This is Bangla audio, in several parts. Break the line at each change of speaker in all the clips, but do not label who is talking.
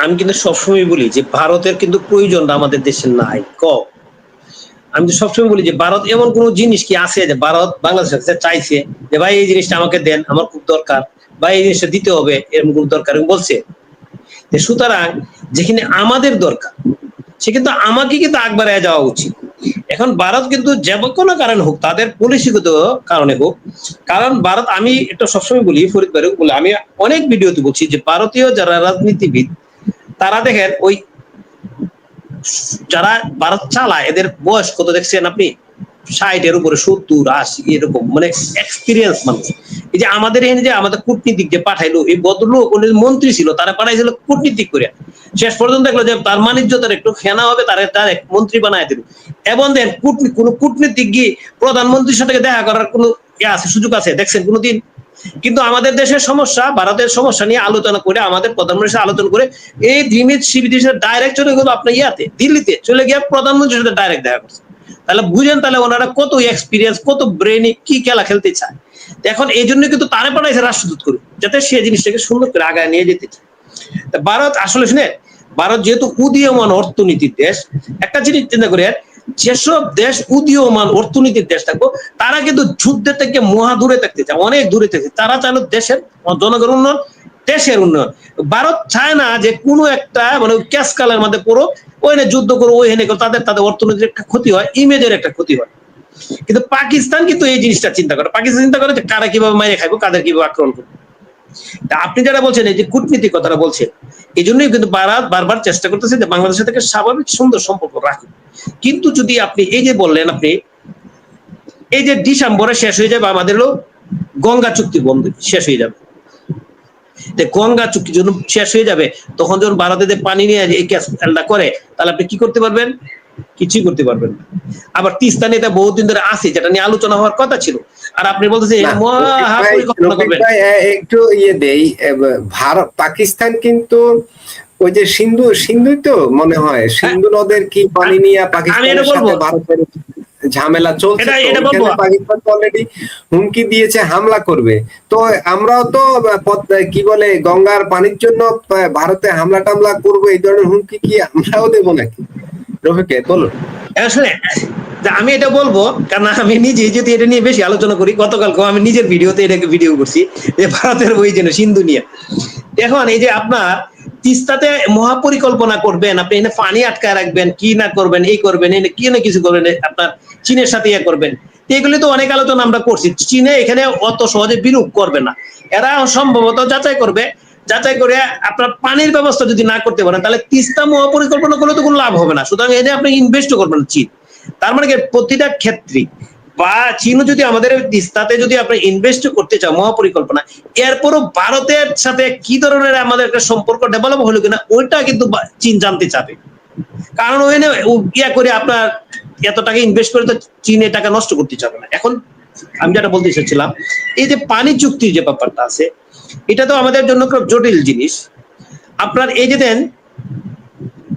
আমি কিন্তু সবসময় বলি যে ভারতের কিন্তু প্রয়োজনটা আমাদের দেশে নাই আমি তো সবসময় বলি যে ভারত এমন কোন জিনিস কি আছে যে ভারত বাংলাদেশের কাছে চাইছে যে ভাই এই জিনিসটা আমাকে দেন, আমার খুব দরকার, বা এই জিনিসটা দিতে হবে, এরকম খুব দরকার বলছে। সুতরাং যেখানে আমাদের দরকার সে কিন্তু আমাকে কিন্তু আগ বাড়ায় যাওয়া উচিত। এখন ভারত কিন্তু যে কোনো কারণে হোক, তাদের পলিসিগত কারণে হোক, কারণ ভারত, আমি এটা সবসময় বলি, ফরিদ ভাই বলে, আমি অনেক ভিডিওতে বলছি যে ভারতীয় যারা রাজনীতিবিদ তারা দেখেন ওই যারা ভারত চালায় এদের বয়স কত দেখছেন আপনি? 60-এর উপরে, 70-80 এরকম, মানে এক্সপিরিয়েন্স মানুষ। এই যে আমাদের এখানে যে আমাদের কূটনীতিক যে পাঠাইলো, এই ভদ্রলোক মন্ত্রী ছিল, তারা পাঠাইছিল কূটনীতিক করে, শেষ পর্যন্ত দেখলো যে তার বাণিজ্যতার একটু ফেনা হবে, তার এক মন্ত্রী বানায় দিল। এবং দেন কোন কূটনীতিক গিয়ে প্রধানমন্ত্রীর সাথে দেখা করার কোন আছে, সুযোগ আছে দেখছেন কোনোদিন? কিন্তু আমাদের দেশের সমস্যা, ভারতের সমস্যা নিয়ে আলোচনা করে, আমাদের প্রধানমন্ত্রীর সাথে আলোচনা করে এই দিমিত শিবির সাথে ডাইরেক্ট চলে গেল আপনার ইয়াতে, দিল্লিতে চলে গিয়ে প্রধানমন্ত্রীর সাথে ডাইরেক্ট দেখা করছে। তাহলে বুঝেন তাহলে ওনারা কত এক্সপিরিয়েন্স, কত ব্রেনে কি খেলা খেলতে চায়। এখন এই জন্য কিন্তু তারা পাঠাইছে রাষ্ট্রদূত করে, যাতে সে জিনিসটাকে সুন্দর করে আগায় নিয়ে যেতে চায়। ভারত আসলে শুনে, ভারত যেহেতু উদীয়মান অর্থনীতির দেশ, একটা জিনিস চিন্তা করে, যেসব দেশ উদীয়মান অর্থনীতির দেশ থাকবো তারা কিন্তু যুদ্ধের থেকে মহা দূরে থাকতে চায়, অনেক দূরে থাকতে, তারা চাইল দেশের জনগণ উন্নয়ন, দেশের উন্নয়ন। ভারত চায় না যে কোনো একটা মানে ক্যাসকালের মধ্যে পড়ো, ওইখানে যুদ্ধ করো, ওইখানে তাদের অর্থনীতির একটা ক্ষতি হয়, ইমেজের একটা ক্ষতি হয়। কিন্তু পাকিস্তান কিন্তু এই জিনিসটা চিন্তা করে, পাকিস্তান চিন্তা করে যে কারা কিভাবে মাইরে খাইবো, কাদের কিভাবে আক্রমণ করবো। আপনি যারা বলছেন এই যে কূটনীতিক কথাটা বলছেন, এই জন্যই কিন্তু বারবার চেষ্টা করতেছে যে বাংলাদেশের থেকে স্বাভাবিক সুন্দর সম্পর্ক রাখুন। কিন্তু যদি আপনি এই যে বললেন, আপনি এই যে ডিসেম্বরে শেষ হয়ে যাবে আমাদের গঙ্গা চুক্তি বন্ধ শেষ হয়ে যাবে, গঙ্গা চুক্তি যখন শেষ হয়ে যাবে, তখন যখন ভারতে পানি নিয়ে এই ক্যাসটা করে, তাহলে আপনি কি করতে পারবেন? কিছুই করতে পারবেন না। আবার তিস্তা নিয়ে বহুদিন ধরে আছে, যেটা নিয়ে আলোচনা হওয়ার কথা ছিল, আর আপনি বলতেছেন
একটু ইয়ে দেই, ভারত পাকিস্তান কিন্তু ওই যে সিন্ধুই তো মনে হয়, সিন্ধু নদের কি পানি নিয়ে পাকিস্তানের সাথে ভারতের ঝামেলা চলছে, পাকিস্তান অলরেডি হুমকি দিয়েছে হামলা করবে। তো আমরাও তো কি বলে গঙ্গার পানির জন্য ভারতে হামলা টামলা করবো, এই ধরনের হুমকি কি আমরাও দেবো নাকি? রফিকে বলুন।
আমি এটা বলবো, কারণ আমি নিজে যদি এটা নিয়ে বেশি আলোচনা করি, গতকালকে আমি নিজের ভিডিওতে এটাকে ভিডিও করছি যে ভারতের ওই যেন সিন্ধু নিয়ে। এখন এই যে আপনার তিস্তাতে মহাপরিকল্পনা করবেন, আপনি এখানে পানি আটকায় রাখবেন, কি না করবেন, এই করবেন, কি না কিছু করবেন, আপনার চীনের সাথে ইয়ে করবেন, এগুলি তো অনেক আলোচনা আমরা করছি। চীনে এখানে অত সহজে বিরূপ করবে না, এরা সম্ভবত যাচাই করবে, যাচাই করে আপনার পানির ব্যবস্থা যদি না করতে পারেন, তাহলে তিস্তা মহাপরিকল্পনা করলে তো কোনো লাভ হবে না। সুতরাং এনে আপনি ইনভেস্ট করবেন চীন। তার মানে প্রতিটা ক্ষেত্রে বা চীন যদি আমাদের তিস্তাতে যদি আপনি ইনভেস্ট করতে চাও মহাপরিকল্পনা, এরপরও ভারতের সাথে কি ধরনের আমাদের একটা সম্পর্ক ডেভেলপ হলো কিনা ওইটা কিন্তু চীন জানতে চাবে। কারণ ওখানে ইয়া করে আপনার এত টাকা ইনভেস্ট করে তো চীন এই টাকা নষ্ট করতে চাবে না। এখন আমি যেটা বলতে চাচ্ছিলাম, এই যে পানি চুক্তির যে ব্যাপারটা আছে, এটা তো আমাদের জন্য খুব জটিল জিনিস। আপনার এই যে দেন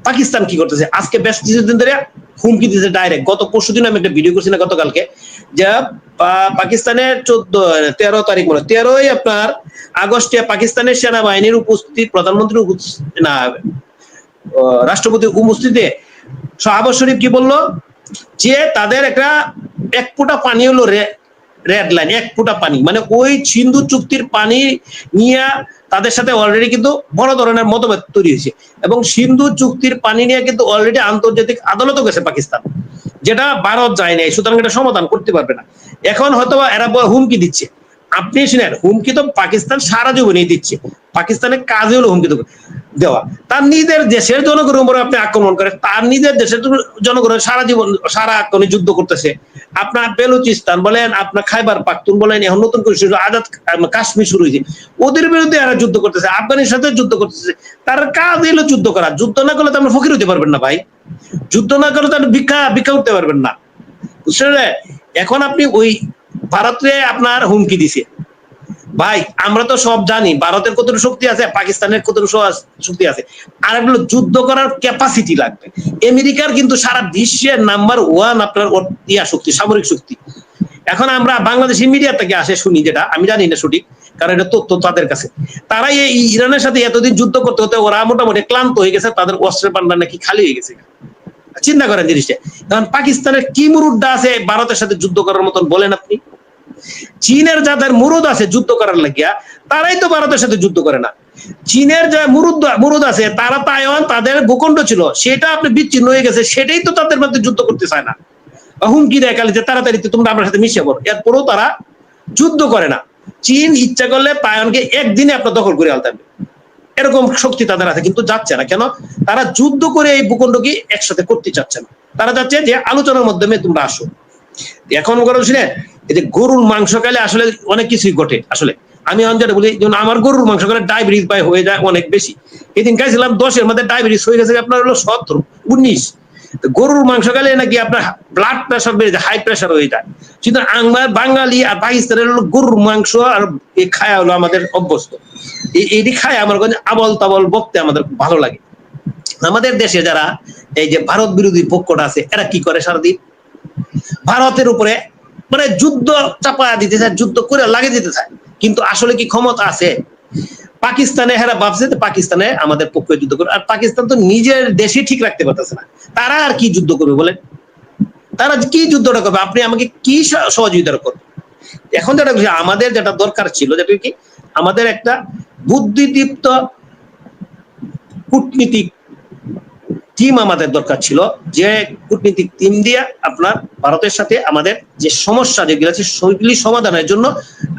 পাকিস্তান কি করতেছে, আজকে বেশ কিছুদিন ধরে হুমকি দিতেছে ডাইরেক্ট। গত পরশুদিন আমি একটা ভিডিও করছি না, গতকালকে, যে পাকিস্তানের 13 তারিখ মানে 13ই আপনার আগস্টে পাকিস্তানের সেনাবাহিনীর উপস্থিতি, প্রধানমন্ত্রী না রাষ্ট্রপতির উপস্থিতিতে শাহবাজ শরীফ কি বললো, যে তাদের একটা 1 ফোঁটা পানি হলো রেড লাইন, 1 ফোঁটা পানি, মানে ওই সিন্ধু চুক্তির পানি নিয়ে তাদের সাথে অলরেডি কিন্তু বড় ধরনের মতভেদ তৈরি হয়েছে। এবং সিন্ধু চুক্তির পানি নিয়ে কিন্তু অলরেডি আন্তর্জাতিক আদালতও গেছে পাকিস্তান, যেটা ভারত যায় নাই, সুতরাং এটা সমাধান করতে পারবে না। এখন হয়তো এরা হুমকি দিচ্ছে, আপনি শুনেন, হুমকি তো পাকিস্তান সারা জীবনই দিচ্ছে, পাকিস্তানের কাজে হলো হুমকি দেওয়া। তার নিজের দেশের জনগণের উপরে আপনি আক্রমণ করে, তার নিজের দেশের জনগণের সারা জীবন যুদ্ধ করতেছে। আপনার বেলুচিস্তান বলেন, আপনার খাইবার পাখতুন বলেন, এখন নতুন করে আজাদ কাশ্মীর শুরু হয়েছে, ওদের বিরুদ্ধে এরা যুদ্ধ করতেছে, আফগানের সাথে যুদ্ধ করতেছে। তার কাজ এলো যুদ্ধ করা, যুদ্ধ না করলে তো আপনি ফকির হতে পারবেন না ভাই, যুদ্ধ না করলে তো আপনি ভিক্ষা করতে পারবেন না, বুঝছেন? এখন আপনি ওই ভারতে আপনার হুমকি দিছে, ভাই আমরা তো সব জানি ভারতের কতটুকু শক্তি আছে, পাকিস্তানের কতটুকু শক্তি আছে, আর এগুলো যুদ্ধ করার ক্যাপাসিটি লাগবে। আমেরিকার কিন্তু সারা বিশ্বের নাম্বার 1 আপনার ইয়া শক্তি, সামরিক শক্তি। এখন আমরা বাংলাদেশি মিডিয়া থেকে আসে শুনি, যেটা আমি জানি না সঠিক, কারণ এটা তথ্য তাদের কাছে, তারাই এই ইরানের সাথে এতদিন যুদ্ধ করতে করতে ওরা মোটামুটি ক্লান্ত হয়ে গেছে, তাদের অস্ত্রের ভান্ডার নাকি খালি হয়ে গেছে। চিন্তা করেন জিনিসটা। কারণ পাকিস্তানের কি মুরুদটা আছে ভারতের সাথে যুদ্ধ করার মতন বলেন আপনি? চীনের যাদের মুরুদ আছে যুদ্ধ করার লাগিয়া, তারাই তো ভারতের সাথে যুদ্ধ করে না। চীনের যে মুরুদ আছে, তারা তাইওয়ান তাদের ভূখণ্ড ছিল, সেটা আপনি বিচ্ছিন্ন হয়ে গেছে, সেটাই তো তাদের মধ্যে যুদ্ধ করতে চায় না, হুমকি দেয় কালে যে তাড়াতাড়ি তোমরা আমার সাথে মিশে পড়ো। এরপরেও তারা যুদ্ধ করে না। চীন ইচ্ছা করলে তাইওয়ানকে একদিনে আপনার দখল করে আনতে হবে, এরকম শক্তি তাদের আছে, কিন্তু যাচ্ছে না। কেন? তারা যুদ্ধ করে এই ভূখণ্ডকে একসাথে করতে চাচ্ছে না, তারা চাচ্ছে যে আলোচনার মাধ্যমে তোমরা আসো। এখন কথা শুনেন, এই যে গরুর মাংস খেলে আসলে অনেক কিছুই ঘটে। আসলে আমি যেটা বলি, যেমন আমার গরুর মাংস খেলে ডায়াবেটিস পাই হয়ে যায় অনেক বেশি। এদিন খাইছিলাম 10-এর মধ্যে ডায়াবেটিস হয়ে গেছে আপনার হলো 17, 19। গরুর মাংস খেলে নাকি আপনার ব্লাড প্রেশার বেড়ে যায়, হাই প্রেশার হয়ে যায়। কিন্তু আমরা বাঙালি আর পাকিস্তানের হলো গরুর মাংস আর এই খায়া হলো আমাদের অভ্যস্ত। এটি খায় আমার কাছে আবল তাবল বকতে আমাদের ভালো লাগে। আমাদের দেশে যারা এই যে ভারত বিরোধী পক্ষটা আছে, এরা কি করে সারাদিন ভারতের উপরে মানে যুদ্ধ চাপা দিতে চায়, যুদ্ধ করে লাগিয়ে দিতে চায়, কিন্তু আসলে কি ক্ষমতা আছে? পাকিস্তানে হেরা ভাবছে পাকিস্তানে আমাদের পক্ষে যুদ্ধ করবে, আর পাকিস্তান তো নিজের দেশে ঠিক রাখতে পারতেছে না, তারা আর কি যুদ্ধ করবে বলেন? তারা কি যুদ্ধটা করবে? আপনি আমাকে কি সহযোগিতা করবেন? এখন যেটা আমাদের যেটা দরকার ছিল, যেটা কি আমাদের একটা বুদ্ধিদীপ্ত কূটনীতিক টিম আমাদের দরকার ছিল, যে কূটনীতিক টিম দিয়ে আপনার ভারতের সাথে আমাদের যে সমস্যা যেগুলো আছে সেগুলি সমাধানের জন্য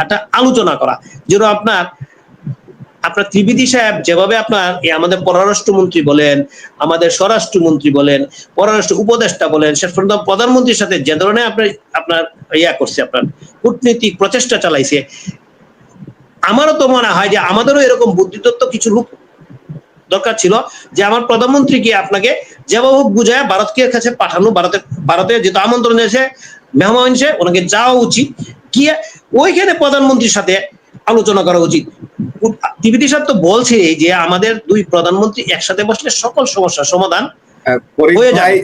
একটা আলোচনা করা। যেন আপনার ত্রিবেদী সাহেব যেভাবে আপনার আমাদের পররাষ্ট্রমন্ত্রী বলেন, আমাদের স্বরাষ্ট্রমন্ত্রী বলেন, পররাষ্ট্র উপদেষ্টা বলেন, শেষ পর্যন্ত প্রধানমন্ত্রীর সাথে যে ধরনের আপনার করছে, আপনার কূটনীতিক প্রচেষ্টা চালাইছে, আমারও তো মনে হয় যে আমাদেরও এরকম বুদ্ধিদত্ত কিছু লোক দরকার ছিল, যে আমার প্রধানমন্ত্রীকে আপনাকে যেভাবে বুঝায় ভারতকে কাছে পাঠানো, ভারতে যেহেতু আমন্ত্রণ এসে মেহমান এসে ওনাকে যাওয়া উচিত, কি ওইখানে প্রধানমন্ত্রীর সাথে আলোচনা করা উচিত। ত্রিবেদী সাহেব তো বলছে যে আমাদের দুই প্রধানমন্ত্রী একসাথে বসলে সকল সমস্যার সমাধান হয়ে যায়।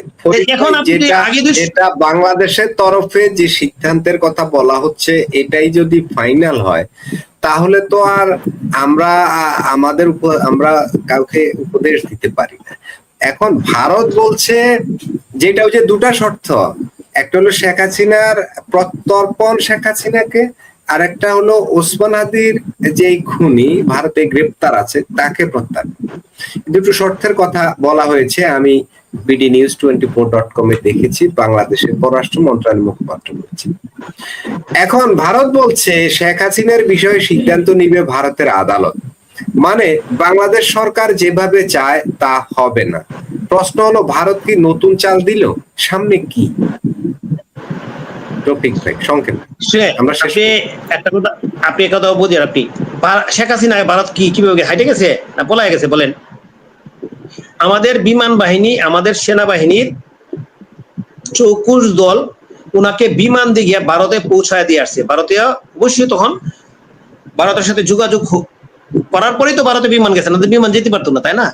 এখন
যেটা বাংলাদেশের তরফে যে সিদ্ধান্তের কথা বলা হচ্ছে, এটাই যদি ফাইনাল হয়, তাহলে তো আর আমরা কাউকে উপদেশ দিতে পারি না। এখন ভারত বলছে যেটা হচ্ছে দুটা শর্ত, একটা হলো শেখ হাসিনার প্রত্যর্পণ, শেখ হাসিনাকে, আর একটা হলো ওসমান হাদির যে খুনি ভারতে গ্রেপ্তার আছে তাকে প্রত্যার্পণ। দুটো শর্তের কথা বলা হয়েছে, আমি bdnews24.com এ দেখেছি, বাংলাদেশের পররাষ্ট্র মন্ত্রণালয়ের মুখপাত্র বলেছে। এখন ভারত বলছে শেখ হাসিনার বিষয়ে সিদ্ধান্ত নিবে ভারতের আদালত, মানে বাংলাদেশ সরকার যেভাবে চায় তা হবে না। প্রশ্ন হলো, ভারত কি নতুন চাল দিল? সামনে কি? টপিক ভাই সংক্ষেপে
আপনি কথা বুঝেন, আপনি শেখ হাসিনা ভারত কিভাবে হাইটে গেছে না পলায় গেছে বলেন? আমাদের বিমান বাহিনী, আমাদের সেনাবাহিনীর 24 দল ওনাকে বিমান দিয়ে ভারতে পৌঁছায় দিয়ে আসছে। ভারতীয় অবশ্যই তখন ভারতের সাথে যোগাযোগ করার পরেই তো ভারতে বিমান গেছে, না বিমান যেতে পারতো না, তাই না?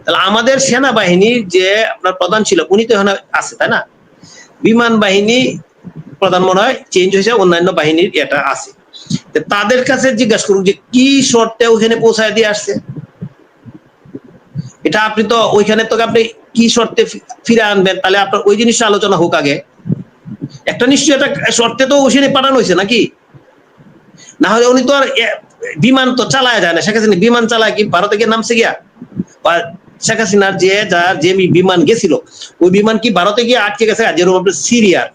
তাহলে আমাদের সেনাবাহিনীর যে আপনার প্রধান ছিল উনি তো এখানে আছে, তাই না? বিমান বাহিনী প্রধান মনে হয় চেঞ্জ হয়েছে, অন্যান্য বাহিনীর এটা আছে। তাদের কাছে জিজ্ঞাসা করুন যে কি শর্তে ওখানে পৌঁছায় দিয়ে আসছে। এটা আপনি তো ওইখানে তো আপনি কি শর্তে ফিরে আনবেন, তাহলে আপনার ওই জিনিসটা আলোচনা হোক আগে। একটা নিশ্চয়ই একটা শর্তে তো ওখানে পাঠানো হয়েছে নাকি? না হলে উনি তো আর বিমান তো চালায় যায় না। শেখ হাসিনা বিমান চালায় কি ভারতে গিয়ে নামছে গিয়া? বা শেখ হাসিনার যে বিমান গেছিল ওই বিমান কি ভারতে গিয়ে আটকে গেছে? যেরকম আপনার সিরিয়ার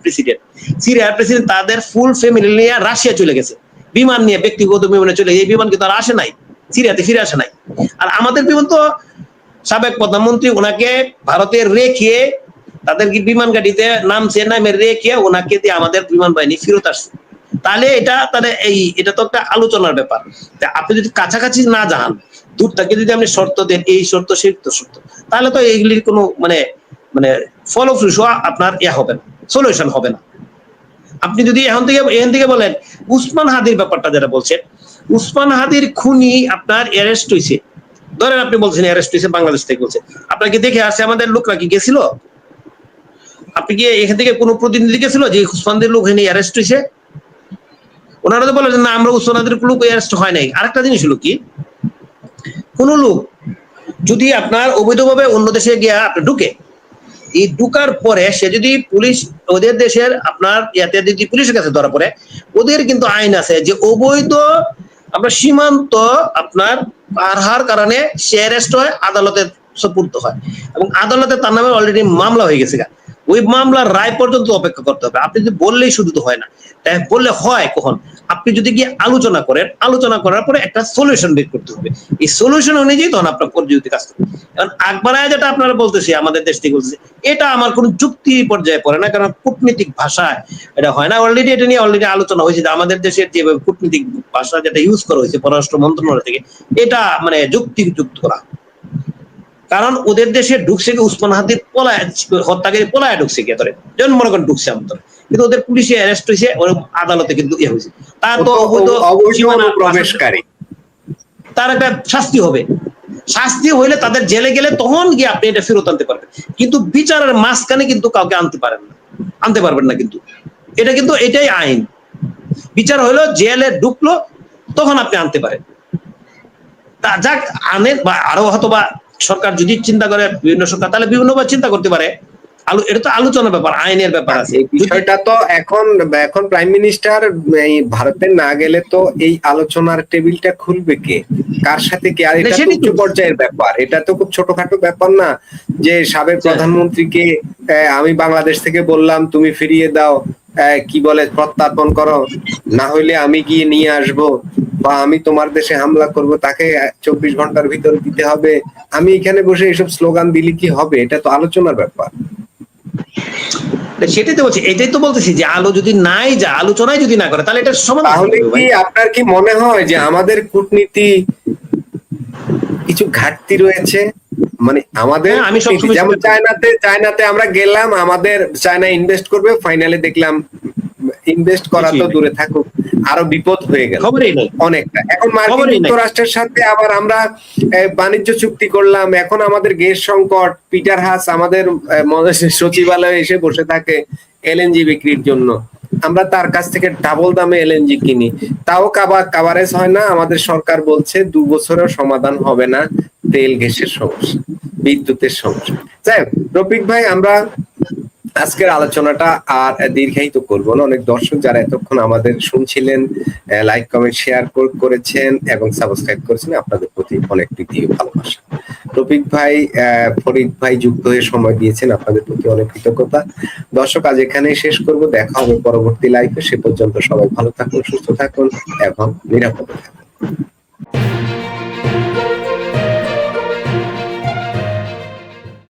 প্রেসিডেন্ট তাদের ফুল ফ্যামিলি নিয়ে রাশিয়া চলে গেছে, বিমান নিয়ে ব্যক্তিগত বিমানে চলে। এই বিমান কিন্তু আর আসে নাই, সিরিয়াতে ফিরে আসে নাই। আর আমাদের বিমান তো সাবেক প্রধানমন্ত্রী ওনাকে ভারতে রেখে তাদের কি বিমান গাড়িতে নামছে, নামে রেখে ওনাকে দিয়ে আমাদের বিমান বাহিনী ফেরত আসছে। তাহলে এটা তো একটা আলোচনার ব্যাপার। আপনি যদি কাছাকাছি না যান, দূর থেকে যদি আপনি শর্ত দেন, এই শর্ত সেই শর্ত, তাহলে তো এইগুলির কোনো মানে ফলপ্রসূ আপনার হবে না, সলিউশন হবে না। আপনি যদি এখান থেকে বলেন উসমান হাদির ব্যাপারটা যেটা বলছেন, উসমান হাদির খুনি আপনার অ্যারেস্ট হয়েছে, ধরেন আপনি বলছেন অ্যারেস্ট হয়েছে বাংলাদেশ থেকে, বলছে আপনাকে দেখে আসছে আমাদের লোকরা কি গেছিল? আপনি কি এখান থেকে কোনো প্রতিনিধি গেছিল যে উসমানদের লোক এখানে অ্যারেস্ট হয়েছে? ওনারা তো বলে যে না আমরা উচ্চনাদের লোক অ্যারেস্ট হয় নাই। আরেকটা জিনিস হলো কি, কোন লোক যদি আপনার অবৈধভাবে অন্য দেশে গিয়া আপনার ঢুকে, এই ঢুকার পরে সে যদি পুলিশ ওদের দেশের আপনার ইয়াতে যদি পুলিশের কাছে ধরা পড়ে, ওদের কিন্তু আইন আছে যে অবৈধ আপনার সীমান্ত আপনার পার হওয়ার কারণে সে অ্যারেস্ট হয়, আদালতে সুপর্দ হয় এবং আদালতে তার নামে অলরেডি মামলা হয়ে গেছে। ওই মামলার রায় পর্যন্ত অপেক্ষা করতে হবে। আপনি যদি বললেই শুধু তো হয় না, তাই বললে হয় কখন, আপনি যদি গিয়ে আলোচনা করেন, আলোচনা করার পরে একটা সলিউশন বের করতে হবে। এই সলিউশন অনুযায়ী তখন আপনার পর্যায়িত কাজ করবে। কারণ আকবরায় যেটা আপনারা বলতেছি আমাদের দেশ থেকে বলতেছে, এটা আমার কোনো যুক্তি পর্যায়ে পড়ে না, কারণ কূটনীতিক ভাষায় এটা হয় না। অলরেডি এটা নিয়ে অলরেডি আলোচনা হয়েছে যে আমাদের দেশের যে কূটনীতিক ভাষা যেটা ইউজ করা হয়েছে পররাষ্ট্র মন্ত্রণালয় থেকে, এটা মানে যুক্তিযুক্ত করা। কারণ ওদের দেশে ঢুকছে কি উসমান হাদির পলায় হত্যাকারী পলায় ঢুকছে কি ধরে যেমন মনে করেন ঢুকছে আমাদের, কিন্তু ওদের পুলিশে অ্যারেস্ট হয়েছে, ওর আদালতে কিন্তু ইয়ে হয়েছে, তার তো
প্রবেশকারী,
তার একটা শাস্তি হবে। শাস্তি হইলে তাদের জেলে গেলে তখন গিয়ে আপনি এটা ফেরত আনতে পারবেন, কিন্তু বিচারের মাঝখানে কিন্তু কাউকে আনতে পারবেন না। কিন্তু এটা কিন্তু এটাই আইন। বিচার হইলো জেলে ঢুকলো তখন আপনি আনতে পারেন। তা যাক আনে, বা আরো হয়তো বা সরকার যদি চিন্তা করে, বিভিন্ন সরকার তাহলে বিভিন্নভাবে চিন্তা করতে পারে। এটা তো আলোচনার ব্যাপার, আইনের ব্যাপার আছে।
বিষয়টা তো এখন প্রাইম মিনিস্টার ভারতে না গেলে তো এই আলোচনার টেবিলটা খুলবে কে, কার সাথে কে? আর এটা তো উচ্চ পর্যায়ের ব্যাপার, এটা তো খুব ছোটখাটো ব্যাপার না যে সাবেক প্রধানমন্ত্রীকে আমি বাংলাদেশ থেকে বললাম তুমি ফিরিয়ে দাও, কি বলে প্রত্যার্পণ করো, না হইলে আমি গিয়ে নিয়ে আসবো, বা আমি তোমার দেশে হামলা করব, তাকে 24 ঘন্টার ভিতরে দিতে হবে। আমি এখানে বসে এইসব স্লোগান দিলে কি হবে? এটা তো আলোচনার ব্যাপার।
সেটাই তো বলছি, এটাই তো বলতেছি যে যদি নাই যা আলোচনায় যদি না করে তাহলে এটা সমাধান।
তাহলে কি আপনার কি মনে হয় যে আমাদের কূটনীতি কিছু ঘাটতি রয়েছে? মানে আমাদের যেমন চায়নাতে আমরা গেলাম, আমাদের চায়না ইনভেস্ট করবে, ফাইনালে দেখলাম ইনভেস্ট করা তো দূরে থাকুক, আরো বিপদ হয়ে গেল অনেকটা। এখন মার্কিন যুক্তরাষ্ট্রের সাথে আবার আমরা বাণিজ্য চুক্তি করলাম, এখন আমাদের গ্যাস সংকট। পিটার হাস আমাদের সচিবালয়ে এসে বসে থাকে এলএনজি বিক্রির জন্য, আমরা তার কাছ থেকে ডাবল দামে এলএনজি কিনি, তাও কাভারেজ হয় না। আমাদের সরকার বলছে 2 বছরেও সমাধান হবে না তেল গ্যাসের সমস্যা, বিদ্যুতের সমস্যা। যাই হোক রফিক ভাই, আমরা আজকের আলোচনাটা আর দীর্ঘায়িত করবো না। অনেক দর্শক যারা এতক্ষণ আমাদের শুনছিলেন, লাইক কমেন্ট শেয়ার করেছেন এবং সাবস্ক্রাইব করেছেন, আপনাদের প্রতি অনেক প্রীতি ও ভালোবাসা। রফিক ভাই, ফরিদ ভাই যুক্ত হয়ে সময় দিয়েছেন, আপনাদের প্রতি অনেক কৃতজ্ঞতা। দর্শক আজ এখানেই শেষ করব, দেখা হবে পরবর্তী লাইভে। সে পর্যন্ত সবাই ভালো থাকুন, সুস্থ থাকুন এবং নিরাপদে থাকুন।